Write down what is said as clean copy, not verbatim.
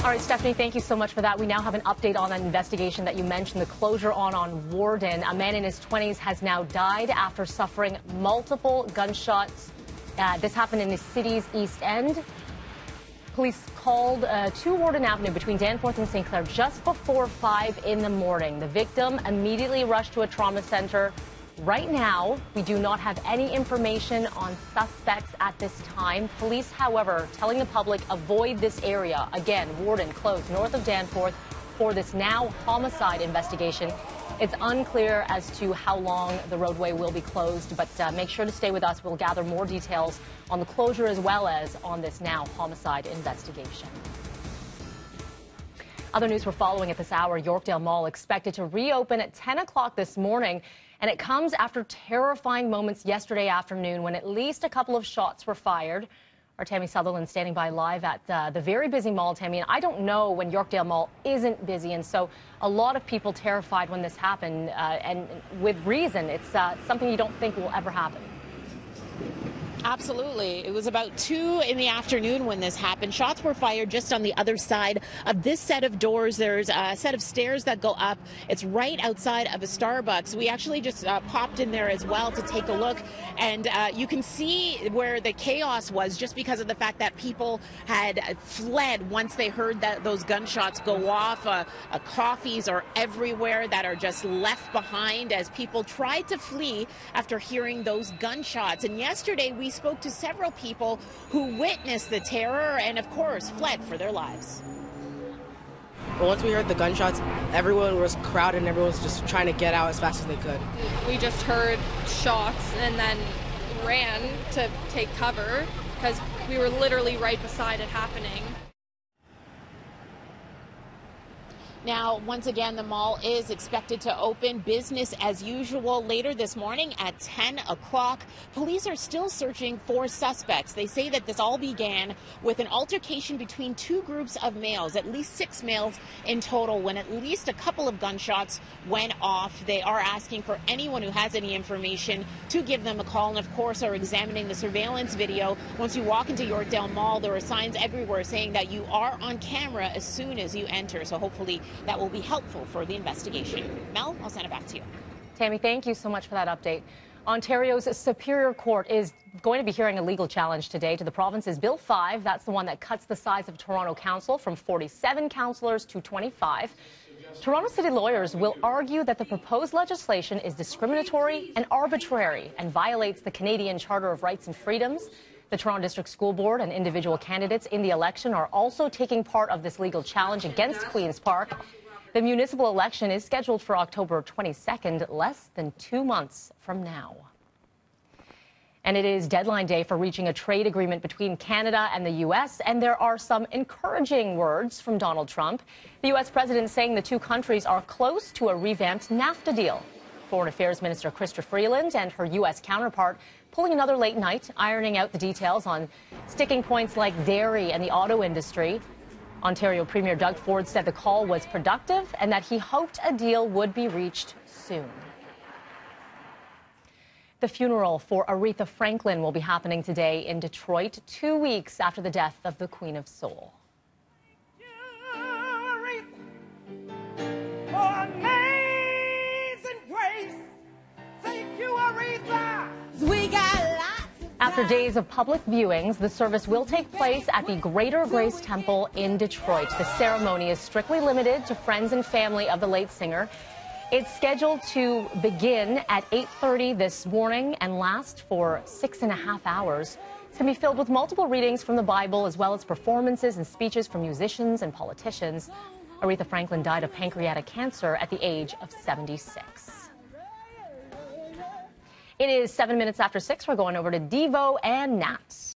All right, Stephanie, thank you so much for that. We now have an update on that investigation that you mentioned, the closure on Warden. A man in his 20s has now died after suffering multiple gunshots. This happened in the city's East End. Police called to Warden Avenue between Danforth and St. Clair just before 5 in the morning. The victim immediately rushed to a trauma center. Right now, we do not have any information on suspects at this time. Police, however, telling the public avoid this area. Again, Warden closed north of Danforth for this now homicide investigation. It's unclear as to how long the roadway will be closed, but make sure to stay with us. We'll gather more details on the closure as well as on this now homicide investigation. Other news we're following at this hour, Yorkdale Mall expected to reopen at 10 o'clock this morning. And it comes after terrifying moments yesterday afternoon when at least a couple of shots were fired. Our Tammy Sutherland standing by live at the very busy mall, Tammy. And I don't know when Yorkdale Mall isn't busy. And so a lot of people terrified when this happened, and with reason. It's something you don't think will ever happen. Absolutely. It was about 2 in the afternoon when this happened. Shots were fired just on the other side of this set of doors. There's a set of stairs that go up. It's right outside of a Starbucks. We actually just popped in there as well to take a look. And you can see where the chaos was just because of the fact that people had fled once they heard that those gunshots go off. Coffees are everywhere that are just left behind as people tried to flee after hearing those gunshots. And yesterday we spoke to several people who witnessed the terror and, of course, fled for their lives. But once we heard the gunshots, everyone was crowded and everyone was just trying to get out as fast as they could. We just heard shots and then ran to take cover because we were literally right beside it happening. Now, once again, the mall is expected to open business as usual later this morning at 10 o'clock. Police are still searching for suspects. They say that this all began with an altercation between two groups of males, at least 6 males in total, when at least a couple of gunshots went off. They are asking for anyone who has any information to give them a call and, of course, are examining the surveillance video. Once you walk into Yorkdale Mall, there are signs everywhere saying that you are on camera as soon as you enter. So hopefully that will be helpful for the investigation. Mel, I'll send it back to you. Tammy, thank you so much for that update. Ontario's Superior Court is going to be hearing a legal challenge today to the province's Bill 5. That's the one that cuts the size of Toronto Council from 47 councillors to 25. Toronto City lawyers will argue that the proposed legislation is discriminatory and arbitrary and violates the Canadian Charter of Rights and Freedoms. The Toronto District School Board and individual candidates in the election are also taking part of this legal challenge against Queen's Park. The municipal election is scheduled for October 22nd, less than 2 months from now. And it is deadline day for reaching a trade agreement between Canada and the U.S., and there are some encouraging words from Donald Trump. The U.S. president saying the two countries are close to a revamped NAFTA deal. Foreign Affairs Minister Chrystia Freeland and her U.S. counterpart pulling another late night, ironing out the details on sticking points like dairy and the auto industry. Ontario Premier Doug Ford said the call was productive and that he hoped a deal would be reached soon. The funeral for Aretha Franklin will be happening today in Detroit, 2 weeks after the death of the Queen of Soul. After days of public viewings, the service will take place at the Greater Grace Temple in Detroit. The ceremony is strictly limited to friends and family of the late singer. It's scheduled to begin at 8:30 this morning and last for 6.5 hours. It's going to be filled with multiple readings from the Bible as well as performances and speeches from musicians and politicians. Aretha Franklin died of pancreatic cancer at the age of 76. It is 7 minutes after 6. We're going over to Devo and Nat.